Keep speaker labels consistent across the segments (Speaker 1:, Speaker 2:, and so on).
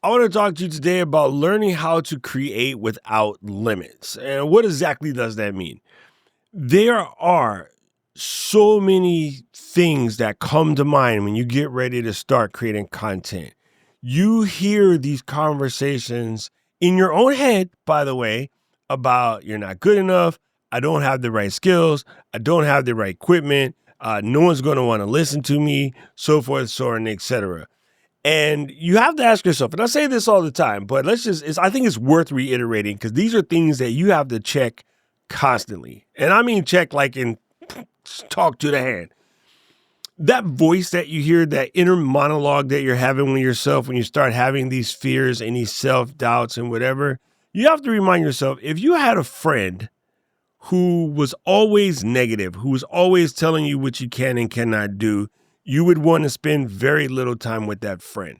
Speaker 1: I want to talk to you today about learning how to create without limits. And what exactly does that mean? There are so many things that come to mind when you get ready to start creating content. You hear these conversations in your own head, by the way, about you're not good enough. I don't have the right skills. I don't have the right equipment. No one's going to want to listen to me, so forth, so on, etc. And you have to ask yourself, and I say this all the time, but I think it's worth reiterating because these are things that you have to check constantly. And I mean, check like in talk to the hand. That voice that you hear, that inner monologue that you're having with yourself when you start having these fears and these self doubts and whatever, you have to remind yourself if you had a friend who was always negative, who was always telling you what you can and cannot do, you would want to spend very little time with that friend.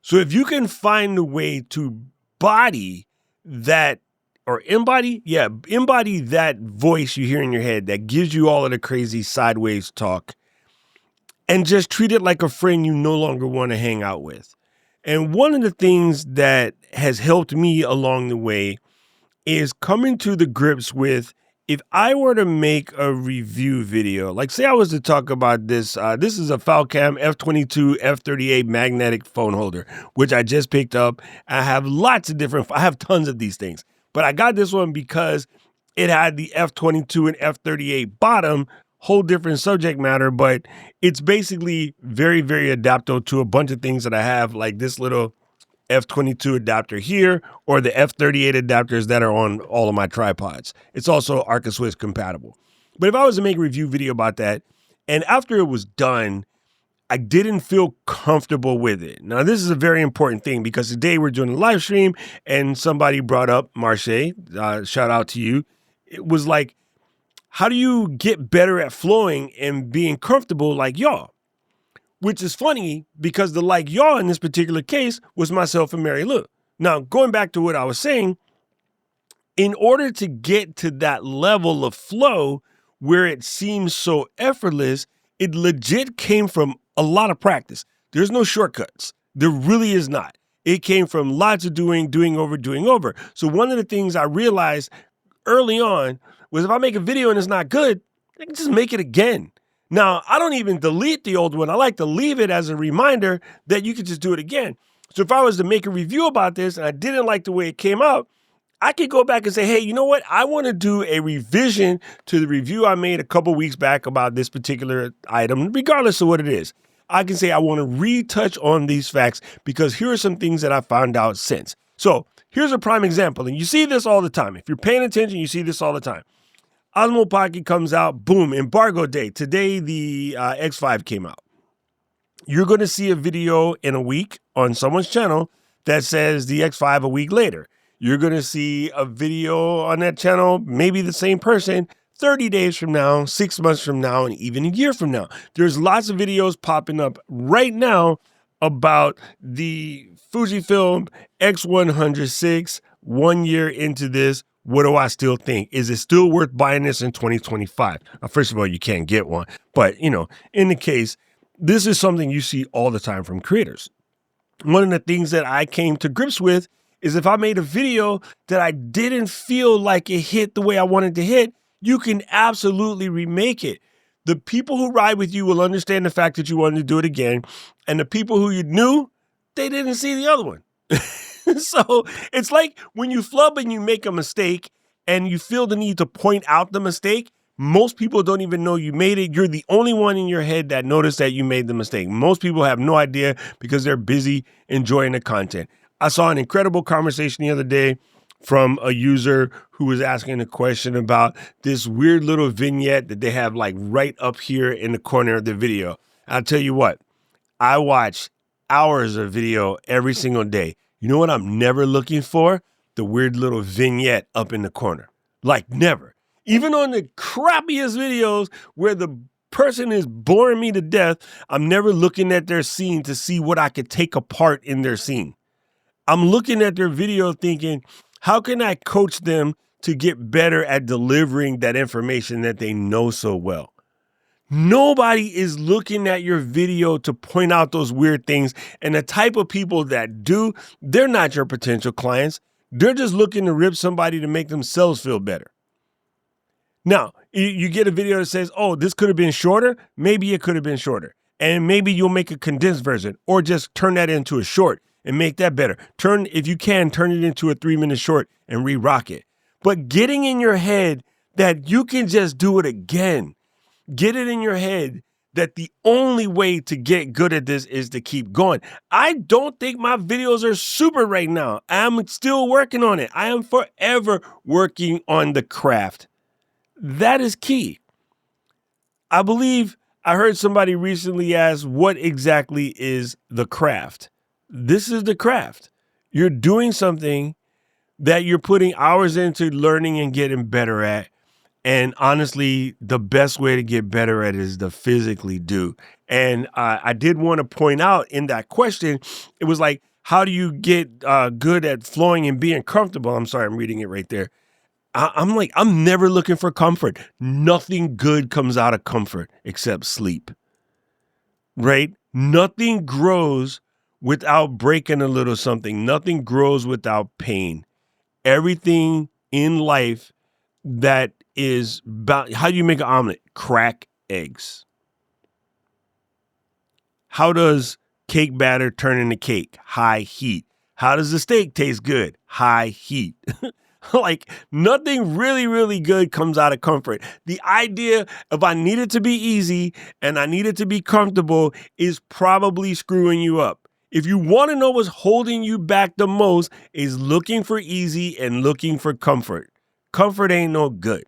Speaker 1: So if you can find a way to body that or embody that voice you hear in your head that gives you all of the crazy sideways talk and just treat it like a friend you no longer want to hang out with. And one of the things that has helped me along the way is coming to the grips with if I were to make a review video, like say I was to talk about this, this is a Falcam F22 F38 magnetic phone holder, which I just picked up. I have I have tons of these things, but I got this one because it had the F22 and F38 bottom, whole different subject matter, but it's basically very, very adaptable to a bunch of things that I have, like this little F22 adapter here, or the F38 adapters that are on all of my tripods. It's also Arca Swiss compatible. But if I was to make a review video about that, and after it was done, I didn't feel comfortable with it. Now, this is a very important thing because today we're doing a live stream and somebody brought up Marche, shout out to you. It was like, how do you get better at flowing and being comfortable like y'all? Which is funny because the like y'all in this particular case was myself and Mary Lou. Now, going back to what I was saying, in order to get to that level of flow where it seems so effortless, it legit came from a lot of practice. There's no shortcuts. There really is not. It came from lots of doing over. So one of the things I realized early on was if I make a video and it's not good, I can just make it again. Now, I don't even delete the old one. I like to leave it as a reminder that you could just do it again. So if I was to make a review about this and I didn't like the way it came out, I could go back and say, hey, you know what? I want to do a revision to the review I made a couple weeks back about this particular item, regardless of what it is. I can say I want to retouch on these facts because here are some things that I found out since. So here's a prime example. And you see this all the time. If you're paying attention, you see this all the time. Osmo Pocket comes out, boom, embargo day. Today, the X5 came out. You're going to see a video in a week on someone's channel that says the X5 a week later. You're going to see a video on that channel, maybe the same person, 30 days from now, 6 months from now, and even a year from now. There's lots of videos popping up right now about the Fujifilm X106 1 year into this. What do I still think? Is it still worth buying this in 2025? First of all, you can't get one. But, in the case, this is something you see all the time from creators. One of the things that I came to grips with is if I made a video that I didn't feel like it hit the way I wanted to hit, you can absolutely remake it. The people who ride with you will understand the fact that you wanted to do it again. And the people who you knew, they didn't see the other one. So it's like when you flub and you make a mistake and you feel the need to point out the mistake, most people don't even know you made it. You're the only one in your head that noticed that you made the mistake. Most people have no idea because they're busy enjoying the content. I saw an incredible conversation the other day from a user who was asking a question about this weird little vignette that they have like right up here in the corner of the video. I'll tell you what, I watch hours of video every single day. You know what I'm never looking for? The weird little vignette up in the corner. Like never. Even on the crappiest videos where the person is boring me to death, I'm never looking at their scene to see what I could take apart in their scene. I'm looking at their video thinking, how can I coach them to get better at delivering that information that they know so well? Nobody is looking at your video to point out those weird things. And the type of people that do, they're not your potential clients. They're just looking to rip somebody to make themselves feel better. Now, you get a video that says, oh, this could have been shorter. Maybe it could have been shorter. And maybe you'll make a condensed version or just turn that into a short and make that better. If you can, turn it into a 3-minute short and re-rock it. But getting in your head that you can just do it again. Get it in your head that the only way to get good at this is to keep going. I don't think my videos are super right now. I'm still working on it. I am forever working on the craft. That is key. I believe I heard somebody recently ask, what exactly is the craft? This is the craft. You're doing something that you're putting hours into learning and getting better at. And honestly, the best way to get better at it is to physically do. And I did want to point out in that question, it was like, how do you get good at flowing and being comfortable? I'm sorry, I'm reading it right there. I'm never looking for comfort. Nothing good comes out of comfort except sleep, right? Nothing grows without breaking a little something. Nothing grows without pain. Everything in life that is about, how do you make an omelet? Crack eggs. How does cake batter turn into cake? High heat. How does the steak taste good? High heat. Like nothing really, really good comes out of comfort. The idea of I need it to be easy and I need it to be comfortable is probably screwing you up. If you want to know what's holding you back the most is looking for easy and looking for comfort. Comfort ain't no good.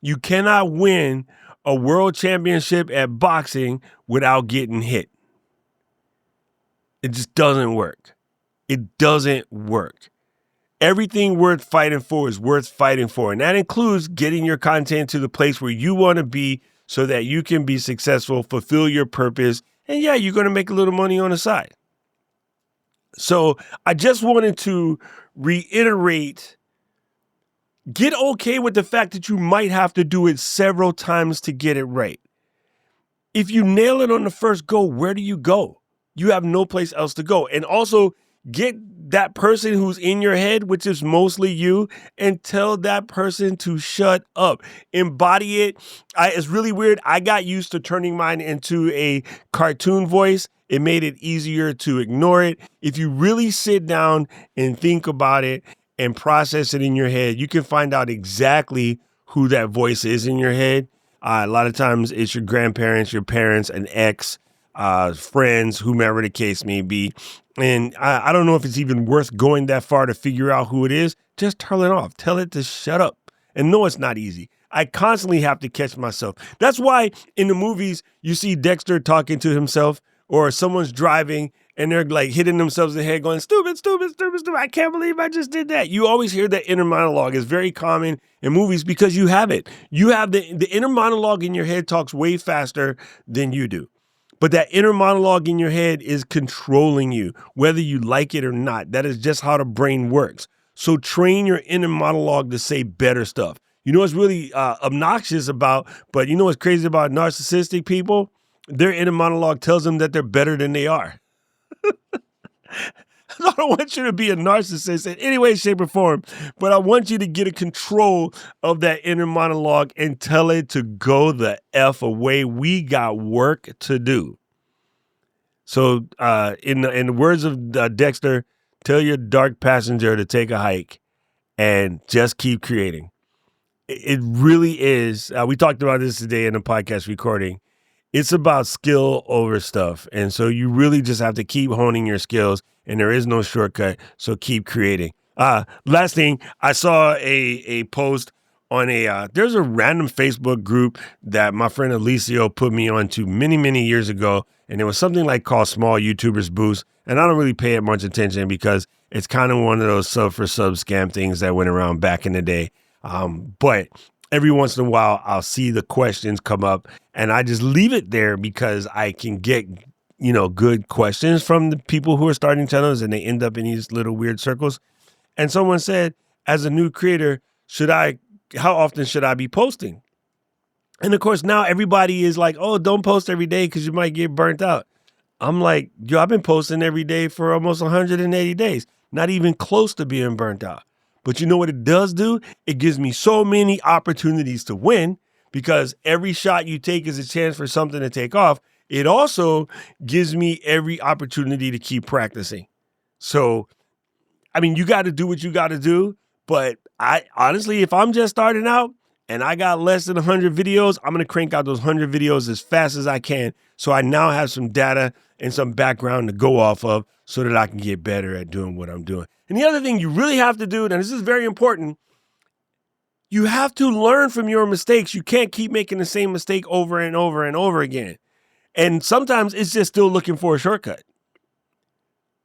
Speaker 1: You cannot win a world championship at boxing without getting hit. It just doesn't work. It doesn't work. Everything worth fighting for is worth fighting for. And that includes getting your content to the place where you want to be so that you can be successful, fulfill your purpose. And yeah, you're going to make a little money on the side. So I just wanted to reiterate, get okay with the fact that you might have to do it several times to get it right. If you nail it on the first go, where do you go? You have no place else to go. And also get that person who's in your head, which is mostly you, and tell that person to shut up. Embody it. It's really weird. I got used to turning mine into a cartoon voice. It made it easier to ignore it. If you really sit down and think about it and process it in your head, you can find out exactly who that voice is in your head. A lot of times it's your grandparents, your parents, an ex, friends, whomever the case may be. And I don't know if it's even worth going that far to figure out who it is. Just turn it off. Tell it to shut up. And no, it's not easy. I constantly have to catch myself. That's why in the movies, you see Dexter talking to himself, or someone's driving and they're like hitting themselves in the head going, stupid, stupid, stupid, stupid. I can't believe I just did that. You always hear that inner monologue. It's very common in movies because you have it. You have the inner monologue in your head talks way faster than you do. But that inner monologue in your head is controlling you, whether you like it or not. That is just how the brain works. So train your inner monologue to say better stuff. You know what's really obnoxious about, but you know what's crazy about narcissistic people? Their inner monologue tells them that they're better than they are. I don't want you to be a narcissist in any way, shape, or form, but I want you to get a control of that inner monologue and tell it to go the F away. We got work to do. So in the words of Dexter, tell your dark passenger to take a hike and just keep creating. It really is. We talked about this today in the podcast recording. It's about skill over stuff. And so you really just have to keep honing your skills, and there is no shortcut. So keep creating. Last thing, I saw a post on there's a random Facebook group that my friend Alicio put me onto many, many years ago. And it was something like called Small YouTubers Boost. And I don't really pay it much attention because it's kind of one of those sub for sub scam things that went around back in the day. But every once in a while, I'll see the questions come up and I just leave it there because I can get, good questions from the people who are starting channels and they end up in these little weird circles. And someone said, as a new creator, how often should I be posting? And of course, now everybody is like, oh, don't post every day because you might get burnt out. I'm like, yo, I've been posting every day for almost 180 days, not even close to being burnt out. But you know what it does do? It gives me so many opportunities to win because every shot you take is a chance for something to take off. It also gives me every opportunity to keep practicing. So, I mean, you got to do what you got to do. But I honestly, if I'm just starting out and I got less than 100 videos, I'm going to crank out those 100 videos as fast as I can. So I now have some data and some background to go off of so that I can get better at doing what I'm doing. And the other thing you really have to do, and this is very important, you have to learn from your mistakes. You can't keep making the same mistake over and over and over again. And sometimes it's just still looking for a shortcut.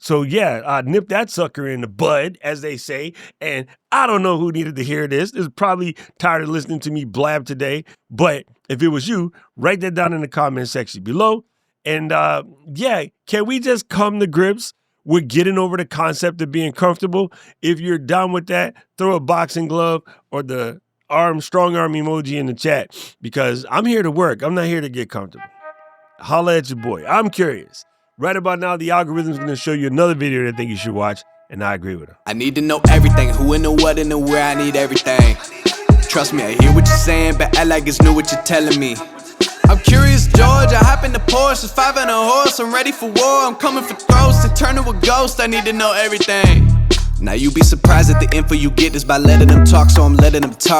Speaker 1: So yeah, nip that sucker in the bud, as they say. And I don't know who needed to hear this. This is probably tired of listening to me blab today. But if it was you, write that down in the comment section below. And yeah, can we just come to grips with getting over the concept of being comfortable? If you're down with that, throw a boxing glove or the strong arm emoji in the chat, because I'm here to work. I'm not here to get comfortable. Holla at your boy. I'm curious. Right about now, the algorithm is going to show you another video that I think you should watch, and I agree with him.
Speaker 2: I need to know everything, who and the what and the where, I need everything. Trust me, I hear what you're saying, but act like it's new what you're telling me. I'm curious, George, I hop in the Porsche, it's 5 and a horse, I'm ready for war, I'm coming for throats, to turn to a ghost, I need to know everything. Now you be surprised at the info you get is by letting them talk, so I'm letting them talk.